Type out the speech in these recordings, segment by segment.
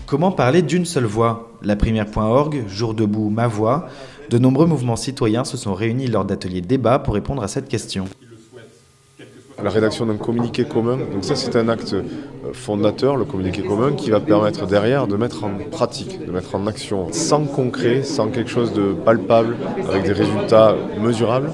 Comment parler d'une seule voix? La Primaire.org, Jour debout, Ma Voix, de nombreux mouvements citoyens se sont réunis lors d'ateliers débat pour répondre à cette question. La rédaction d'un communiqué commun, donc ça c'est un acte fondateur, le communiqué commun, qui va permettre derrière de mettre en pratique, de mettre en action, sans concret, sans quelque chose de palpable, avec des résultats mesurables,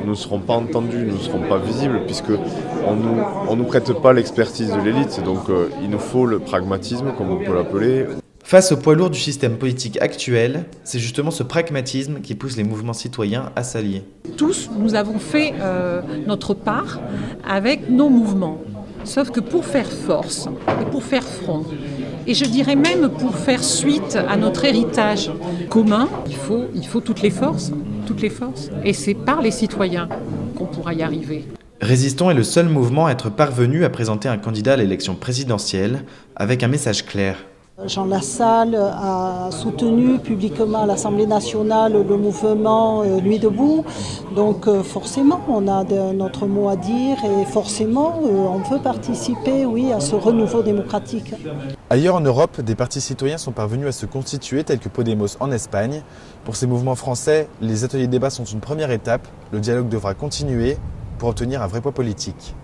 nous ne serons pas entendus, nous ne serons pas visibles, puisqu'on nous prête pas l'expertise de l'élite, donc il nous faut le pragmatisme, comme on peut l'appeler. Face au poids lourd du système politique actuel, c'est justement ce pragmatisme qui pousse les mouvements citoyens à s'allier. Tous, nous avons fait notre part avec nos mouvements. Sauf que pour faire force et pour faire front, et je dirais même pour faire suite à notre héritage commun, il faut toutes les forces. Et c'est par les citoyens qu'on pourra y arriver. Résistons est le seul mouvement à être parvenu à présenter un candidat à l'élection présidentielle avec un message clair. Jean Lassalle a soutenu publiquement à l'Assemblée nationale le mouvement Nuit debout. Donc forcément, on a notre mot à dire et forcément, on veut participer, oui, à ce renouveau démocratique. Ailleurs en Europe, des partis citoyens sont parvenus à se constituer, tels que Podemos en Espagne. Pour ces mouvements français, les ateliers de débat sont une première étape. Le dialogue devra continuer pour obtenir un vrai poids politique.